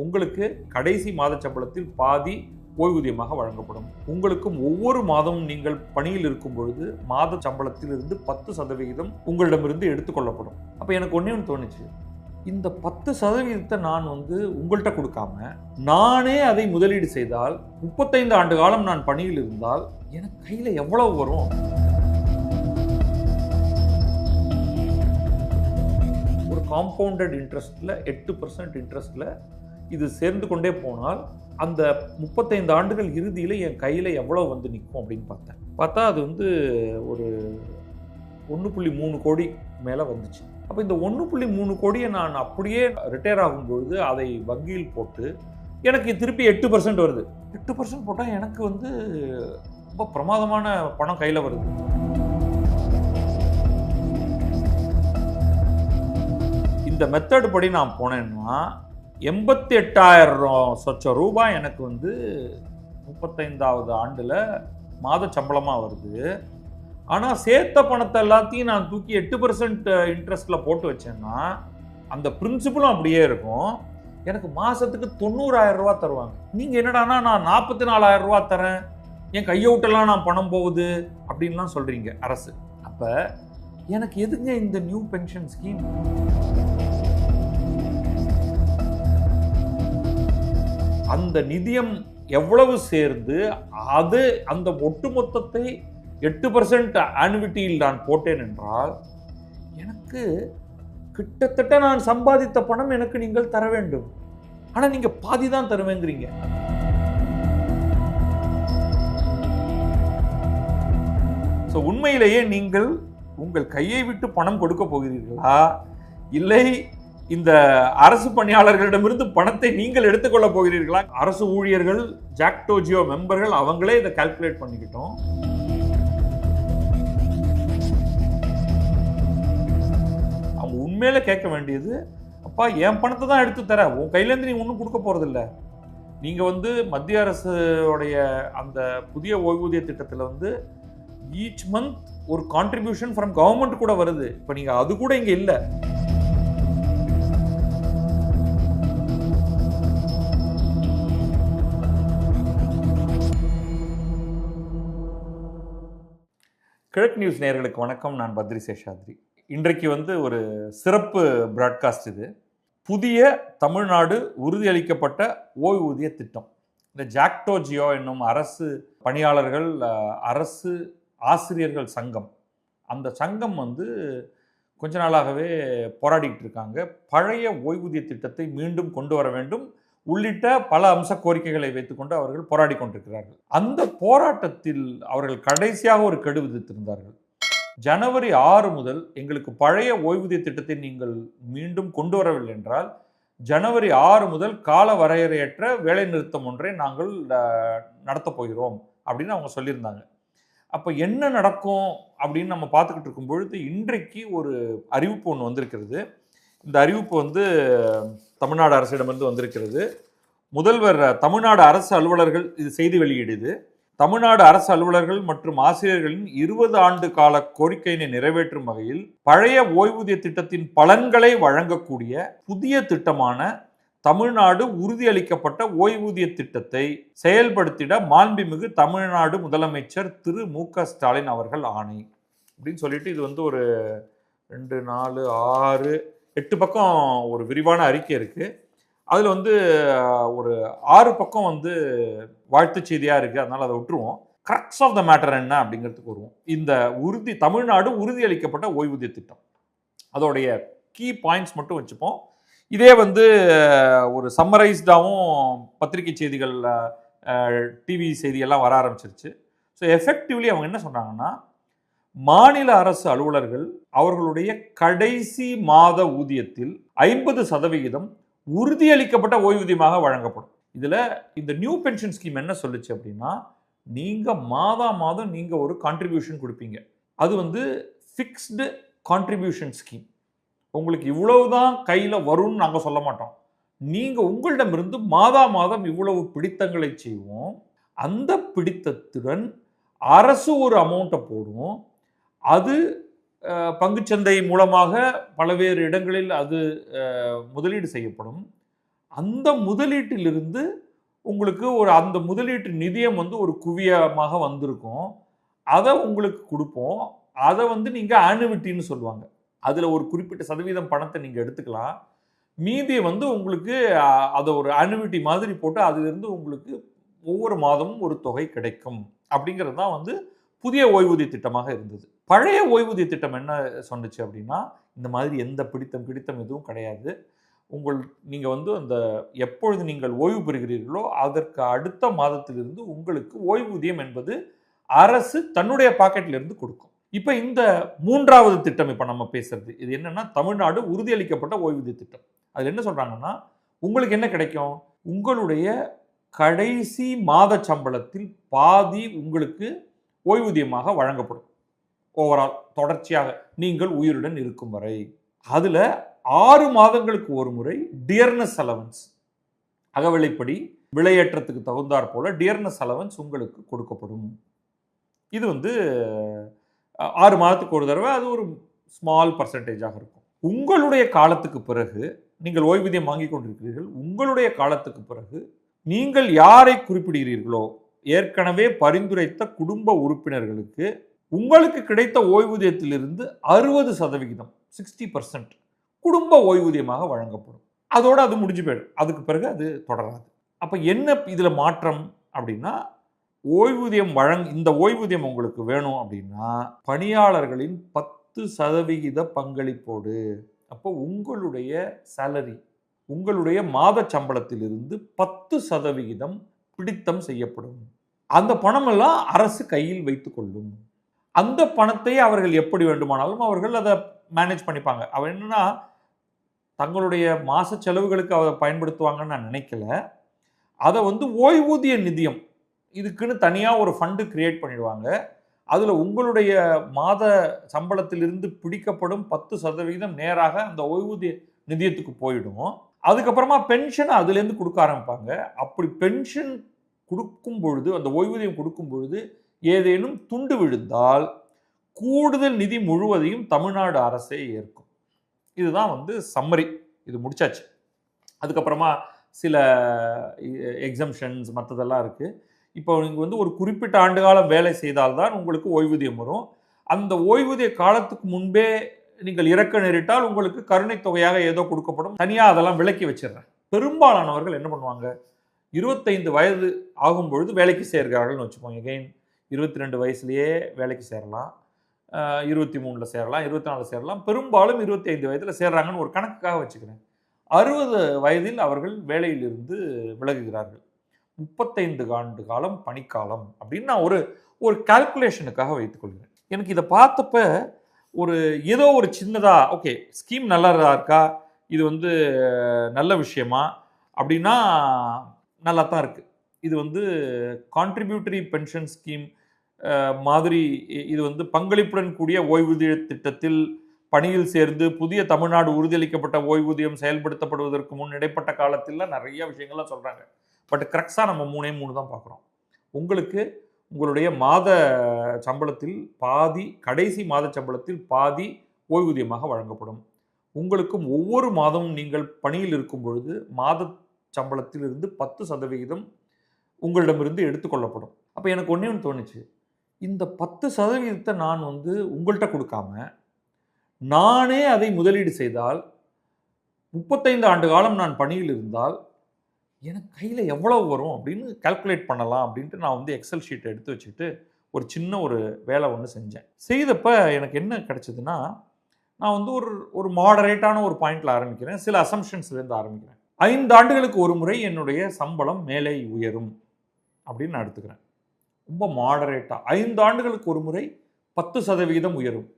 உங்களுக்கு கடைசி மாத சம்பளத்தில் பாதி ஓய்வூதியமாக வழங்கப்படும். உங்களுக்கும் ஒவ்வொரு மாதமும் நீங்கள் பணியில் இருக்கும் பொழுது மாத சம்பளத்தில் இருந்து 10% உங்களிடமிருந்து எடுத்துக்கொள்ளப்படும். அப்ப எனக்கு ஒண்ணே ஒன்று தோணுச்சு, இந்த 10% நான் உங்கள்கிட்ட கொடுக்காம நானே அதை முதலீடு செய்தால் 35 ஆண்டு காலம் நான் பணியில் இருந்தால் எனக்கு கையில எவ்வளவு வரும்? ஒரு காம்பவுண்டட் இன்ட்ரெஸ்ட்ல 8% இன்ட்ரெஸ்ட்ல இது சேர்ந்து கொண்டே போனால் அந்த 35 ஆண்டுகள் இறுதியில் என் கையில் எவ்வளோ நிற்கும் அப்படின்னு பார்த்தா அது ஒரு 1.3 கோடி மேலே வந்துச்சு. அப்போ இந்த 1.3 கோடியை நான் அப்படியே ரிட்டையர் ஆகும்பொழுது அதை வங்கியில் போட்டு எனக்கு திருப்பி 8% வருது. 8% போட்டால் எனக்கு ரொம்ப பிரமாதமான பணம் கையில் வருது. இந்த மெத்தட் படி நான் போனேன்னா 88,000 ரூபாய் எனக்கு 35வது ஆண்டுல மாத சம்பளமா வருது. ஆனா சேர்த்த பணத்தை எல்லாத்தையும் நான் தூக்கி 8% இன்ட்ரெஸ்ட்ல போட்டு வச்சேன்னா அந்த பிரின்சிபலும் அப்படியே இருக்கும். எனக்கு மாசத்துக்கு 90,000 ரூபாய் தருவாங்க. நீங்க என்னடானா நான் 44,000 ரூபாய் தரேன், என் கையவுட்டெல்லாம் நான் பணம் போகுது அப்படின்லாம் சொல்றீங்க அரசு. அப்ப எனக்கு எதுங்க இந்த நியூ பென்ஷன் ஸ்கீம்? அந்த நிதியம் எவ்வளவு சேர்ந்து அது அந்த ஒட்டுமொத்தத்தை 8% ஆனுவிட்டியில் நான் போட்டேன் என்றால் எனக்கு கிட்டத்தட்ட நான் சம்பாதித்த பணம் எனக்கு நீங்கள் தர வேண்டும். ஆனா நீங்க பாதி தான் தருவேங்கிறீங்க. உண்மையிலேயே நீங்கள் உங்கள் கையை விட்டு பணம் கொடுக்க போகிறீர்களா, இல்லை இந்த அரசு பணியாளர்களிடமிருந்து பணத்தை நீங்கள் எடுத்துக்கொள்ள போகிறீர்களா? அரசு ஊழியர்கள், ஜாக்டோ ஜியோ மெம்பர்கள் அவங்களே இதை கால்குலேட் பண்ணிக்கிட்டோம். அவங்க உண்மையில கேட்க வேண்டியது, அப்பா என் பணத்தை தான் எடுத்து தர, உன் கையிலேருந்து நீ ஒன்றும் கொடுக்க போறது இல்லை. நீங்க மத்திய அரசுடைய அந்த புதிய ஓய்வூதிய திட்டத்தில் ஈச் மந்த் ஒரு கான்ட்ரிபியூஷன் ஃப்ரம் கவர்மெண்ட் கூட வருது. இப்ப நீங்க அது கூட இங்க இல்லை. கிழக்கு நியூஸ் நேயர்களுக்கு வணக்கம். நான் பத்ரி சேஷாத்ரி. இன்றைக்கு ஒரு சிறப்பு பிராட்காஸ்ட். இது புதிய தமிழ்நாடு உறுதியளிக்கப்பட்ட ஓய்வூதிய திட்டம். இந்த ஜாக்டோ ஜியோ என்னும் அரசு பணியாளர்கள், அரசு ஆசிரியர்கள் சங்கம், அந்த சங்கம் கொஞ்ச நாளாகவே போராடிட்டு இருக்காங்க. பழைய ஓய்வூதிய திட்டத்தை மீண்டும் கொண்டு வர வேண்டும் உள்ளிட்ட பல அம்ச கோரிக்கைகளை வைத்துக்கொண்டு அவர்கள் போராடி கொண்டிருக்கிறார்கள். அந்த போராட்டத்தில் அவர்கள் கடைசியாக ஒரு கெடு விதித்திருந்தார்கள். ஜனவரி 6 முதல் எங்களுக்கு பழைய ஓய்வூதிய திட்டத்தை நீங்கள் மீண்டும் கொண்டு வரவில்லை என்றால் ஜனவரி 6 முதல் கால வரையறையற்ற வேலை நிறுத்தம் ஒன்றை நாங்கள் நடத்தப் போகிறோம் அப்படின்னு அவங்க சொல்லியிருந்தாங்க. அப்போ என்ன நடக்கும் அப்படின்னு நம்ம பார்த்துக்கிட்டு இருக்கும் பொழுது இன்றைக்கு ஒரு அறிவிப்பு ஒன்று வந்திருக்கிறது. இந்த அறிவிப்பு தமிழ்நாடு அரசிடமிருந்து வந்திருக்கிறது. முதல்வர் தமிழ்நாடு அரசு அலுவலர்கள் இது செய்தி வெளியிடுது. தமிழ்நாடு அரசு அலுவலர்கள் மற்றும் ஆசிரியர்களின் 20 ஆண்டு கால கோரிக்கையினை நிறைவேற்றும் வகையில் பழைய ஓய்வூதிய திட்டத்தின் பலன்களை வழங்கக்கூடிய புதிய திட்டமான தமிழ்நாடு உறுதியளிக்கப்பட்ட ஓய்வூதிய திட்டத்தை செயல்படுத்திட மாண்புமிகு தமிழ்நாடு முதலமைச்சர் திரு மு.க. ஸ்டாலின் அவர்கள் ஆணை அப்படின்னு சொல்லிட்டு இது ஒரு 2, 4, 6, 8 பக்கம் ஒரு விரிவான அறிக்கை இருக்கு. அதில் ஒரு 6 பக்கம் வாழ்த்து செய்தியாக இருக்குது. அதனால் அதை விட்டுருவோம். கிரக்ஸ் ஆஃப் த மேட்டர் என்ன அப்படிங்கிறதுக்கு வருவோம். இந்த தமிழ்நாடு உறுதியளிக்கப்பட்ட ஓய்வூதிய திட்டம் அதோடைய கீ பாயிண்ட்ஸ் மட்டும் வச்சுப்போம். இதே ஒரு சம்மரைஸ்டாகவும் பத்திரிகை செய்திகள், டிவி செய்தியெல்லாம் வர ஆரம்பிச்சிருச்சு. ஸோ எஃபெக்டிவ்லி அவங்க என்ன சொன்னாங்கன்னா, மாநில அரசு அலுவலர்கள் அவர்களுடைய கடைசி மாத ஊதியத்தில் 50% உறுதியளிக்கப்பட்ட ஓய்வூதியமாக வழங்கப்படும். இதுல இந்த நியூ பென்ஷன் ஸ்கீம் என்ன சொல்லுச்சு அப்படின்னா, நீங்க மாதம் நீங்க ஒரு கான்ட்ரிபியூஷன் கொடுப்பீங்க. அது ஃபிக்ஸ்டு கான்ட்ரிபியூஷன் ஸ்கீம். உங்களுக்கு இவ்வளவுதான் கையில வரும்னு நாங்க சொல்ல மாட்டோம். நீங்க உங்களிடமிருந்து மாதம் இவ்வளவு பிடித்தங்களை செய்வோம். அந்த பிடித்தத்துடன் அரசு ஒரு அமௌண்ட்டை போடும். அது பங்குச்சந்தை மூலமாக பல்வேறு இடங்களில் அது முதலீடு செய்யப்படும். அந்த முதலீட்டிலிருந்து உங்களுக்கு அந்த முதலீட்டு நிதியம் ஒரு குவியமாக வந்திருக்கும். அதை உங்களுக்கு கொடுப்போம். அதை நீங்க ஆனுவிட்டின்னு சொல்லுவாங்க. அதில் ஒரு குறிப்பிட்ட சதவீதம் பணத்தை நீங்கள் எடுத்துக்கலாம். மீதியை உங்களுக்கு அதை ஒரு ஆனுவிட்டி மாதிரி போட்டு அதிலிருந்து உங்களுக்கு ஒவ்வொரு மாதமும் ஒரு தொகை கிடைக்கும் அப்படிங்கிறது தான் புதிய ஓய்வூதிய திட்டமாக இருந்தது. பழைய ஓய்வூதிய திட்டம் என்ன சொன்னுச்சு அப்படின்னா, இந்த மாதிரி எந்த பிடித்தம் எதுவும் கிடையாது. நீங்கள் அந்த எப்பொழுது நீங்கள் ஓய்வு பெறுகிறீர்களோ அதற்கு அடுத்த மாதத்திலிருந்து உங்களுக்கு ஓய்வூதியம் என்பது அரசு தன்னுடைய பாக்கெட்டிலிருந்து கொடுக்கும். இப்போ இந்த 3வது திட்டம் இப்போ நம்ம பேசுறது இது என்னன்னா, தமிழ்நாடு உறுதியளிக்கப்பட்ட ஓய்வூதிய திட்டம். அது என்ன சொல்றாங்கன்னா, உங்களுக்கு என்ன கிடைக்கும்? உங்களுடைய கடைசி மாத சம்பளத்தில் பாதி உங்களுக்கு ஓய்வூதியமாக வழங்கப்படும். ஓவரால் தொடர்ச்சியாக நீங்கள் உயிருடன் இருக்கும் வரை. அதுல 6 மாதங்களுக்கு ஒரு முறை டியர்னஸ் அலவன்ஸ், அகவிலைப்படி விலையேற்றத்துக்கு தகுந்தாற் போல டியர்னஸ் அலவன்ஸ் உங்களுக்கு கொடுக்கப்படும். இது 6 மாதத்துக்கு ஒரு தடவை, அது ஒரு ஸ்மால் பர்சன்டேஜாக இருக்கும். உங்களுடைய காலத்துக்கு பிறகு நீங்கள் ஓய்வூதியம் வாங்கி கொண்டிருக்கிறீர்கள். உங்களுடைய காலத்துக்கு பிறகு நீங்கள் யாரை குறிப்பிடுகிறீர்களோ, ஏற்கனவே பரிந்துரைத்த குடும்ப உறுப்பினர்களுக்கு உங்களுக்கு கிடைத்த ஓய்வூதியத்திலிருந்து 60%, 60% குடும்ப ஓய்வூதியமாக வழங்கப்படும். அதோடு அது முடிஞ்சு போயிடும். அதுக்கு பிறகு அது தொடராது. அப்போ என்ன இதில் மாற்றம் அப்படின்னா, இந்த ஓய்வூதியம் உங்களுக்கு வேணும் அப்படின்னா பணியாளர்களின் 10% பங்களிப்போடு. அப்போ உங்களுடைய சேலரி, உங்களுடைய மாத சம்பளத்திலிருந்து 10% பிடித்தம் செய்யப்படும். அந்த பணமெல்லாம் அரசு கையில் வைத்துக் கொள்ளும். அந்த பணத்தை அவர்கள் எப்படி வேண்டுமானாலும் அவர்கள் அதை மேனேஜ் பண்ணிப்பாங்க. அவன் என்னன்னா, தங்களுடைய மாச செலவுகளுக்கு அதை பயன்படுத்துவாங்கன்னு நான் நினைக்கல. அதை ஓய்வூதிய நிதியம் இதுக்குன்னு தனியாக ஒரு ஃபண்டு கிரியேட் பண்ணிடுவாங்க. அதில் உங்களுடைய மாத சம்பளத்திலிருந்து பிடிக்கப்படும் 10% நேராக அந்த ஓய்வூதிய நிதியத்துக்கு போயிடும். அதுக்கப்புறமா பென்ஷன் அதுலேருந்து கொடுக்க ஆரம்பிப்பாங்க. அப்படி பென்ஷன் கொடுக்கும் பொழுது, அந்த ஓய்வூதியம் கொடுக்கும் பொழுது ஏதேனும் துண்டு விழுந்தால் கூடுதல் நிதி முழுவதையும் தமிழ்நாடு அரசே ஏற்கும். இதுதான் சம்மரி. இது முடிச்சாச்சு. அதுக்கப்புறமா சில எக்ஸம்ஷன்ஸ் மற்றதெல்லாம் இருக்குது. இப்போ நீங்கள் ஒரு குறிப்பிட்ட ஆண்டு காலம் வேலை செய்தால்தான் உங்களுக்கு ஓய்வூதியம் வரும். அந்த ஓய்வூதிய காலத்துக்கு முன்பே நீங்கள் இறக்க நேரிட்டால் உங்களுக்கு கருணை தொகையாக ஏதோ கொடுக்கப்படும். தனியாக அதெல்லாம் விலக்கி வச்சிடுறேன். பெரும்பாலானவர்கள் என்ன பண்ணுவாங்க, 25 வயது ஆகும் பொழுது வேலைக்கு சேர்கிறார்கள்னு வச்சுப்போம். எகைன் 22 வயசுலேயே வேலைக்கு சேரலாம், 23 சேரலாம், 24 சேரலாம். பெரும்பாலும் 25 வயதில் சேர்றாங்கன்னு ஒரு கணக்குக்காக வச்சுக்கிறேன். 60 வயதில் அவர்கள் வேலையிலிருந்து விலகுகிறார்கள். 35 ஆண்டு காலம் பணிக்காலம் அப்படின்னு நான் ஒரு கால்குலேஷனுக்காக வைத்துக்கொள்கிறேன். எனக்கு இதை பார்த்தப்ப ஏதோ ஒரு சின்னதா ஓகே ஸ்கீம் நல்லா இருக்கா, இது நல்ல விஷயமா அப்படின்னா நல்லா தான் இருக்குது. இது கான்ட்ரிபியூட்டரி பென்ஷன் ஸ்கீம் மாதிரி. இது பங்களிப்புடன் கூடிய ஓய்வூதிய திட்டத்தில் பணியில் சேர்ந்து புதிய தமிழ்நாடு உறுதியளிக்கப்பட்ட ஓய்வூதியம் செயல்படுத்தப்படுவதற்கு முன் இடைப்பட்ட காலத்தில் நிறைய விஷயங்கள்லாம் சொல்கிறாங்க. பட் கரெக்டாக நம்ம 3 தான் பார்க்குறோம். உங்களுக்கு உங்களுடைய மாத சம்பளத்தில் பாதி, கடைசி மாத சம்பளத்தில் பாதி ஓய்வூதியமாக வழங்கப்படும். உங்களுக்கும் ஒவ்வொரு மாதமும் நீங்கள் பணியில் இருக்கும் பொழுது மாத சம்பளத்திலிருந்து 10% உங்களிடமிருந்து எடுத்துக்கொள்ளப்படும். அப்போ எனக்கு ஒன்றே ஒன்று தோணுச்சு, இந்த 10% நான் உங்கள்கிட்ட கொடுக்காம நானே அதை முதலீடு செய்தால் 35 ஆண்டு காலம் நான் பணியில் இருந்தால் எனக்கு கையில் எவ்வளவு வரும் அப்படின்னு கால்குலேட் பண்ணலாம் அப்படின்ட்டு நான் எக்ஸல் ஷீட்டை எடுத்து வச்சுட்டு ஒரு சின்ன வேலை ஒன்று செஞ்சேன். செய்தப்ப எனக்கு என்ன கிடைச்சதுன்னா, நான் ஒரு மாடரேட்டான ஒரு பாயிண்டில் ஆரம்பிக்கிறேன். சில அசம்ஷன்ஸ்லேருந்து ஆரம்பிக்கிறேன். 5 ஆண்டுகளுக்கு ஒரு முறை என்னுடைய சம்பளம் மேலே உயரும் அப்படின்னு நான் எடுத்துக்கிறேன். ரொம்ப மாடரேட்டாக 5 ஆண்டுகளுக்கு ஒரு முறை 10% உயரும்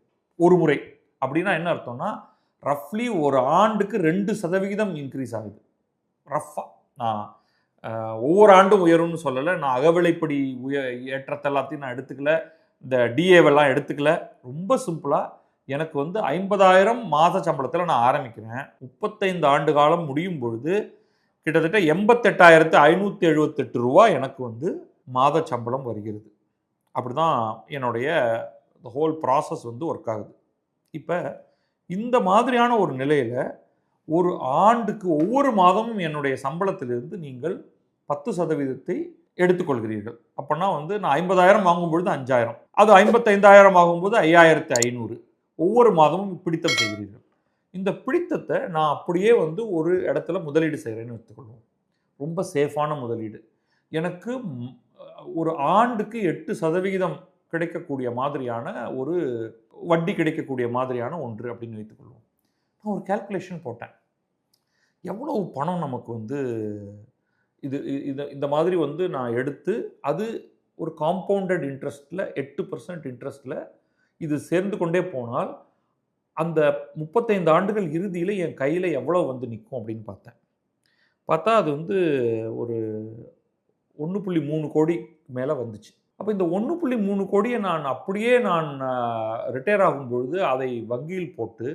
ஒரு முறை அப்படின்னா என்ன அர்த்தம்னா, ரஃப்லி ஒரு ஆண்டுக்கு 2% இன்க்ரீஸ் ஆகுது. ரஃபாக நான் ஒவ்வொரு ஆண்டும் உயரும்னு சொல்லலை. நான் அகவிலைப்படி ஏற்றத்தை எல்லாத்தையும் நான் எடுத்துக்கல, இந்த டிஏவெல்லாம் எடுத்துக்கல. ரொம்ப சிம்பிளாக எனக்கு 50,000 மாத சம்பளத்தில் நான் ஆரம்பிக்கிறேன். 35 ஆண்டு காலம் முடியும் பொழுது கிட்டத்தட்ட 88,578 ரூபா எனக்கு மாத சம்பளம் வருகிறது. அப்படி தான் என்னுடைய ஹோல் ப்ராசஸ் ஒர்க் ஆகுது. இப்போ இந்த மாதிரியான ஒரு நிலையில் ஒரு ஆண்டுக்கு ஒவ்வொரு மாதமும் என்னுடைய சம்பளத்திலிருந்து நீங்கள் 10% எடுத்துக்கொள்கிறீர்கள். அப்போனா வந்து நான் 50,000 வாங்கும்பொழுது 5,000, அது 55,000 ஆகும்போது 5,500 ஒவ்வொரு மாதமும் பிடித்தம் செய்கிறீர்கள். இந்த பிடித்தத்தை நான் அப்படியே வந்து ஒரு இடத்துல முதலீடு செய்கிறேன்னு எடுத்துக்கொள்வோம். ரொம்ப சேஃபான முதலீடு. எனக்கு ஒரு ஆண்டுக்கு 8% கிடைக்கக்கூடிய மாதிரியான ஒரு வட்டி கிடைக்கக்கூடிய மாதிரியான ஒன்று அப்படின்னு வைத்துக்கொள்வோம். நான் ஒரு கால்குலேஷன் போட்டேன். எவ்வளவு பணம் நமக்கு வந்து இது இந்த மாதிரி வந்து நான் எடுத்து அது ஒரு காம்பவுண்டட் இன்ட்ரெஸ்ட்டில் 8% இன்ட்ரெஸ்ட்டில் இது சேர்ந்து கொண்டே போனால் அந்த 35 ஆண்டுகள் இறுதியில் என் கையில் எவ்வளோ வந்து நிற்கும் அப்படின்னு பார்த்தா அது வந்து ஒரு 1.3 கோடி மேலே வந்துச்சு. அப்போ இந்த 1.3 கோடியை நான் அப்படியே ரிட்டையர் ஆகும்பொழுது அதை வங்கியில் போட்டு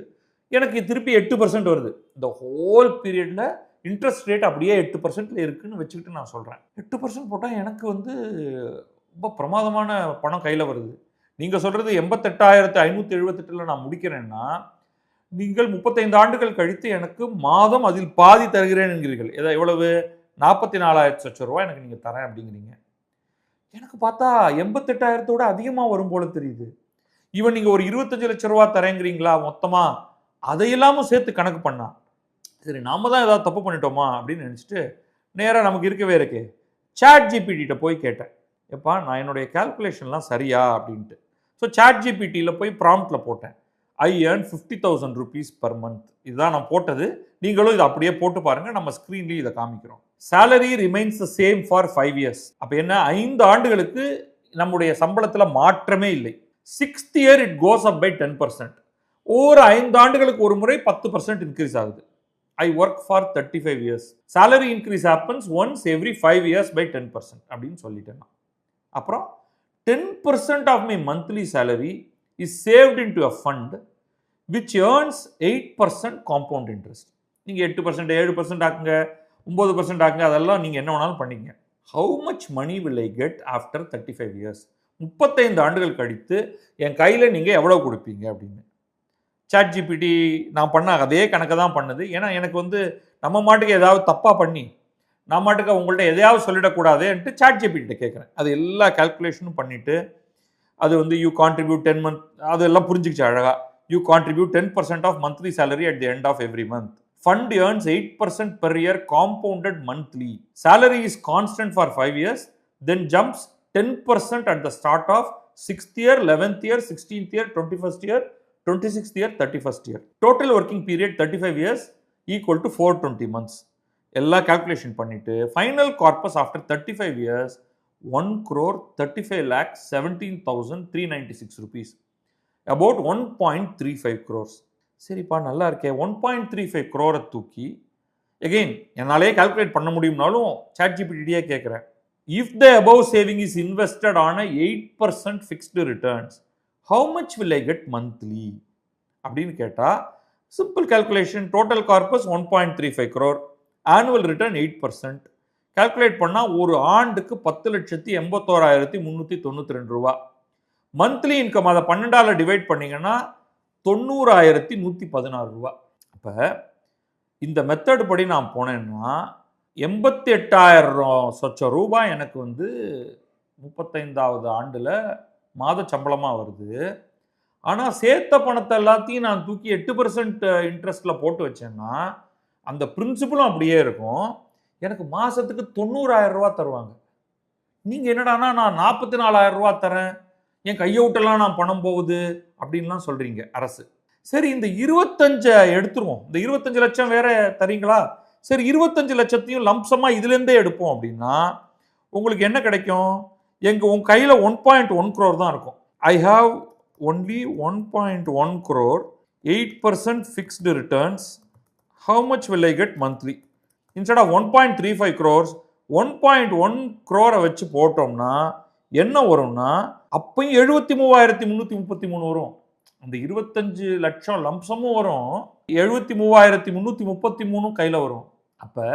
எனக்கு திருப்பி 8% வருது. இந்த ஹோல் பீரியடில் இன்ட்ரெஸ்ட் ரேட் அப்படியே 8% இருக்குன்னு வச்சுக்கிட்டு நான் சொல்கிறேன். 8% போட்டால் எனக்கு வந்து ரொம்ப பிரமாதமான பணம் கையில் வருது. நீங்கள் சொல்கிறது 88,578 நான் முடிக்கிறேன்னா, நீங்கள் 35 ஆண்டுகள் கழித்து எனக்கு மாதம் அதில் பாதி தருகிறேன் என்கிறீர்கள். எவ்வளவு? 44,00,000 லட்சம் ரூபாய் எனக்கு நீங்கள் தரேன் அப்படிங்கிறீங்க. எனக்கு பார்த்தா 88,000 அதிகமாக வரும் போல தெரியுது. ஈவன் நீங்கள் ஒரு 25 லட்சம் ரூபா தரேங்கிறீங்களா மொத்தமாக, அதையெல்லாமும் சேர்த்து கணக்கு பண்ணா, சரி நாம தான் ஏதாவது தப்பு பண்ணிட்டோமா அப்படின்னு நினச்சிட்டு நேராக நமக்கு இருக்கவே இருக்கு சாட் ஜிபிடிட்ட போய் கேட்டேன். எப்பா நான் என்னுடைய கால்குலேஷன்லாம் சரியா அப்படின்ட்டு. ஸோ சாட் ஜிபிடியில் போய் ப்ராம்ப்டில் போட்டேன். ஐ ஏர்ன் 50,000 rupees per month. இதுதான் நான் போட்டது. நீங்களும் இதை அப்படியே போட்டு பாருங்கள். நம்ம ஸ்க்ரீன்லேயும் இதை காமிக்கிறோம். Salary remains the same for 5 years. அப்போ என்ன, 5 ஆண்டுகளுக்கு நம்முடைய சம்பளத்தில் மாற்றமே இல்லை. 6th year it goes up by 10%. ஒவ்வொரு 5 ஆண்டுகளுக்கு ஒரு முறை 10% இன்க்ரீஸ் ஆகுது. I work for 35 years. Salary increase happens once every 5 years by 10% அப்படின்னு சொல்லிட்டேன். அப்புறம் 10% of my monthly salary is saved into a fund which earns 8% compound interest. நீங்கள் 8%, 7% ஆக்குங்க, 9% ஆக்குங்க, அதெல்லாம் நீங்கள் என்ன வேணாலும் பண்ணிக்கங்க. How much money will I get after 35 years? 35 ஆண்டுகள் கழித்து என் கையில் நீங்கள் எவ்வளோ கொடுப்பீங்க அப்படின்னு. சாட் ஜிபிடி நான் பண்ண அதே கணக்கு தான் பண்ணுது. ஏன்னா எனக்கு வந்து நம்ம மாட்டுக்கு ஏதாவது தப்பாக பண்ணி நான் மாட்டுக்கு உங்கள்கிட்ட எதையாவது சொல்லிடக்கூடாதுன்ட்டு சாட் ஜிபிடிட்ட கேட்குறேன். அது எல்லா கால்குலேஷனும் பண்ணிவிட்டு அது வந்து யூ கான்ட்ரிபியூட் 10 month அதெல்லாம் புரிஞ்சுக்கிச்சு அழகாக. You contribute 10% of monthly salary at the end of every month. Fund earns 8% per year compounded monthly. Salary is constant for 5 years, then jumps 10% at the start of 6th year, 11th year, 16th year, 21st year, 26th year, 31st year. Total working period 35 years equal to 420 months. எல்லா calculation பண்ணிட்டு final corpus after 35 years 1,35,17,396 rupees. About 1.35 crores. சரிப்பா நல்லா இருக்கே. 1.35 crore தூக்கி again என்னாலே calculate பண்ண முடியும்னாலும் chat ஜிபிடியே கேட்குறேன். If the above saving is invested on 8% fixed returns, how much will I get monthly அப்படின்னு கேட்டால் simple calculation. Total corpus 1.35 crore, annual return 8%. Calculate பண்ணால் ஒரு ஆண்டுக்கு 10,81,392 ரூபா. மந்த்லி இன்கம் அதை 12ஆல் டிவைட் பண்ணிங்கன்னா 90,116 ரூபா. அப்போ இந்த மெத்தட் படி நான் போனேன்னா 88,000 ரூபாய் எனக்கு வந்து 35வது ஆண்டில் மாத சம்பளமாக வருது. ஆனால் சேர்த்த பணத்தை எல்லாத்தையும் நான் தூக்கி 8% இன்ட்ரெஸ்ட்டில் போட்டு வச்சேன்னா அந்த பிரின்சிபலும் அப்படியே இருக்கும். எனக்கு மாதத்துக்கு 90,000 ரூபா தருவாங்க. நீங்கள் என்னடானா நான் 44,000 ரூபா தரேன், என் கையை விட்டெல்லாம் நான் பணம் போகுது அப்படின்லாம் சொல்கிறீங்க அரசு. சரி இந்த 25 எடுத்துருவோம். இந்த 25 லட்சம் வேற தரீங்களா? சரி 25 லட்சத்தையும் லம்சமாக இதுலேருந்தே எடுப்போம் அப்படின்னா உங்களுக்கு என்ன கிடைக்கும்? உங்கள் கையில் 1.1 crore தான் இருக்கும். I have only 1.1 crore, 8% fixed returns. How much will I get monthly? Instead of 1.35 crores 1.1 crore வச்சு போட்டோம்னா என்ன வரும்னா அப்பயும் 73,333 வரும். அந்த 25 லட்சம் லம்சமும் வரும், 73,333 கையில் வரும். அப்போ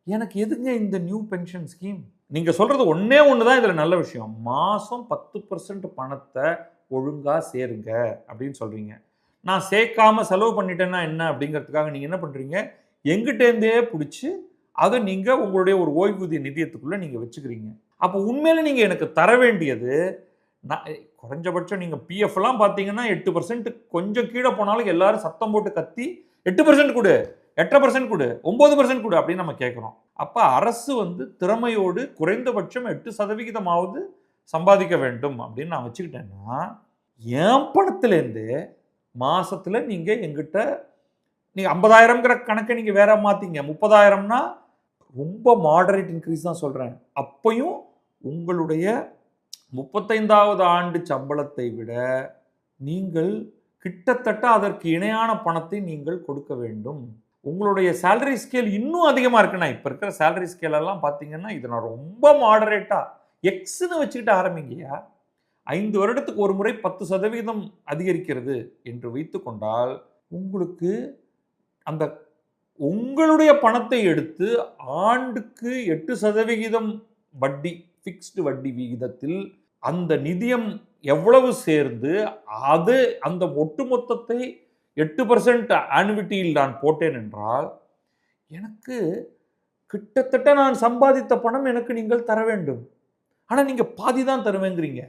எனக்கு எதுங்க இந்த நியூ பென்ஷன் ஸ்கீம்? நீங்கள் சொல்கிறது ஒன்றே ஒன்று தான் இதில் நல்ல விஷயம். மாதம் 10% பணத்தை ஒழுங்காக சேருங்க அப்படின்னு சொல்கிறீங்க. நான் சேர்க்காம செலவு பண்ணிட்டேன்னா என்ன அப்படிங்கிறதுக்காக நீங்கள் என்ன பண்ணுறீங்க, எங்கிட்டேருந்தே பிடிச்சி அதை நீங்கள் உங்களுடைய ஒரு ஓய்வூதிய நிதியத்துக்குள்ளே நீங்கள் வச்சுக்கிறீங்க. அப்போ உண்மையில நீங்கள் எனக்கு தர வேண்டியது, நான் குறைஞ்சபட்சம் நீங்கள் பிஎஃப்லாம் பார்த்தீங்கன்னா 8% கொஞ்சம் கீழே போனாலும் எல்லாரும் சத்தம் போட்டு கத்தி 8% கொடு, 8% கொடு, 9% கொடு அப்படின்னு நம்ம கேட்குறோம். அப்போ அரசு வந்து திறமையோடு குறைந்தபட்சம் 8% சம்பாதிக்க வேண்டும் அப்படின்னு நான் வச்சுக்கிட்டேன்னா, என் பணத்திலேருந்து மாசத்துல நீங்க எங்கிட்ட நீங்க 50,000ங்கிற கணக்கை நீங்க வேற மாத்தீங்க. 30,000னா ரொம்ப மாடரேட் இன்க்ரீஸ் தான் சொல்றேன். அப்பயும் உங்களுடைய 35வது ஆண்டு சம்பளத்தை விட நீங்கள் கிட்டத்தட்ட அதற்கு இணையான பணத்தை நீங்கள் கொடுக்க வேண்டும். உங்களுடைய சேலரி ஸ்கேல் இன்னும் அதிகமா இருக்குண்ணா. இப்ப இருக்கிற சேலரி ஸ்கேல் எல்லாம் பாத்தீங்கன்னா இது நான் ரொம்ப மாடரேட்டா எக்ஸ்ன்னு வச்சுக்கிட்டு ஆரம்பிங்கயா. 5 வருடத்துக்கு ஒரு முறை 10% அதிகரிக்கிறது என்று வைத்துக் கொண்டால் உங்களுக்கு அந்த உங்களுடைய பணத்தை எடுத்து ஆண்டுக்கு 8% வட்டி, ஃபிக்ஸ்டு வட்டி விகிதத்தில் அந்த நிதியம் எவ்வளவு சேர்ந்து அது அந்த ஒட்டுமொத்தத்தை 8% ஆனுவிட்டியில் நான் போட்டேன் என்றால் எனக்கு கிட்டத்தட்ட நான் சம்பாதித்த பணம் எனக்கு நீங்கள் தர வேண்டும். ஆனா நீங்க பாதி தான் தருவேங்கிறீங்க.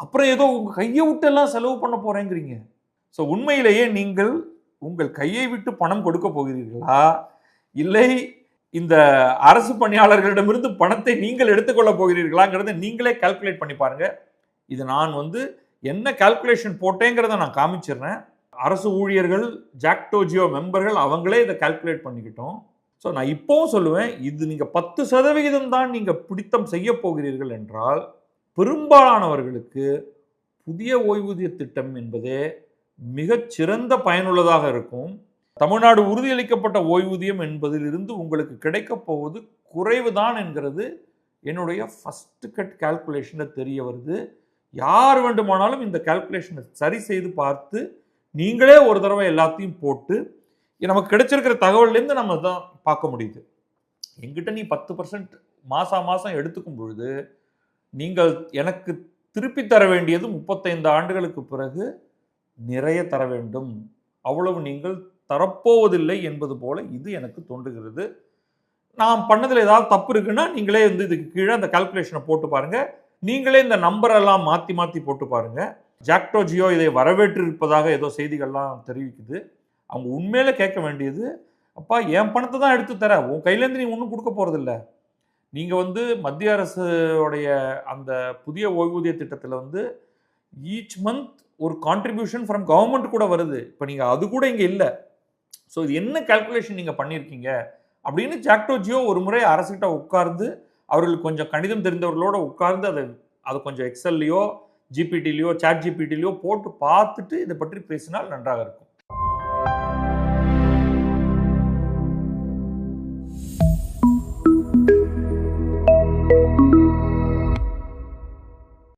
அப்புறம் ஏதோ உங்க கையை விட்டு எல்லாம் செலவு பண்ண போறேங்கிறீங்க. ஸோ உண்மையிலேயே நீங்கள் உங்கள் கையை விட்டு பணம் கொடுக்க போகிறீர்களா, இல்லை இந்த அரசு பணியாளர்களிடமிருந்து பணத்தை நீங்கள் எடுத்துக்கொள்ள போகிறீர்களாங்கிறத நீங்களே கால்குலேட் பண்ணி பாருங்க. இது நான் வந்து என்ன கால்குலேஷன் போட்டேங்கிறத நான் காமிச்சிடுறேன். அரசு ஊழியர்கள், ஜாக்டோ ஜியோ மெம்பர்கள் அவங்களே இதை கால்குலேட் பண்ணிக்கிட்டோம். ஸோ நான் இப்போவும் சொல்லுவேன், இது நீங்கள் 10% தான் நீங்கள் பிடித்தம் செய்ய போகிறீர்கள் என்றால் பெரும்பாலானவர்களுக்கு புதிய ஓய்வூதிய திட்டம் என்பதே மிகச்சிறந்த பயனுள்ளதாக இருக்கும். தமிழ்நாடு உறுதியளிக்கப்பட்ட ஓய்வூதியம் என்பதிலிருந்து உங்களுக்கு கிடைக்கப் போவது குறைவுதான் என்கிறது என்னுடைய ஃபர்ஸ்ட் கட் கால்குலேஷனில் தெரிய வருது. யார் வேண்டுமானாலும் இந்த கால்குலேஷனை சரி செய்து பார்த்து நீங்களே ஒரு தடவை எல்லாத்தையும் போட்டு நமக்கு கிடைச்சிருக்கிற தகவல்லேருந்து நம்ம தான் பார்க்க முடியுது. எங்கிட்ட நீ 10% மாதம் எடுத்துக்கும் பொழுது நீங்கள் எனக்கு திருப்பி தர வேண்டியது 35 ஆண்டுகளுக்கு பிறகு நிறைய தர வேண்டும். அவ்வளவு நீங்கள் தரப்போவதில்லை என்பது போல இது எனக்கு தோன்றுகிறது. நான் பண்ணதில் ஏதாவது தப்பு இருக்குன்னா நீங்களே வந்து இதுக்கு கீழே அந்த கால்குலேஷனை போட்டு பாருங்க. நீங்களே இந்த நம்பரெல்லாம் மாற்றி போட்டு பாருங்க. ஜாக்டோ ஜியோ இதை வரவேற்றிருப்பதாக ஏதோ செய்திகள்லாம் தெரிவிக்குது. அவங்க உண்மையில கேட்க வேண்டியது, அப்பா என் பணத்தை தான் எடுத்து தர, உன் கையிலேருந்து நீ ஒன்றும் கொடுக்க போறதில்ல. நீங்க வந்து மத்திய அரசுடைய அந்த புதிய ஓய்வூதிய திட்டத்தில் வந்து ஈச் மந்த் ஒரு கான்ட்ரிபியூஷன் ஃப்ரம் கவர்மெண்ட் கூட வருது. இப்போ நீங்க அது கூட இங்க இல்லை. ஸோ இது என்ன கால்குலேஷன் நீங்க பண்ணியிருக்கீங்க அப்படின்னு ஜாக்டோ ஜியோ ஒரு முறை அரசுகிட்ட உட்கார்ந்து அவர்களுக்கு கொஞ்சம் கணிதம் தெரிந்தவர்களோட உட்கார்ந்து அதை கொஞ்சம் எக்ஸல்லையோ ஜிபிடிலையோ சாட் ஜிபிடிலையோ போட்டு பார்த்துட்டு இதை பற்றி பேசினால் நன்றாக இருக்கும்.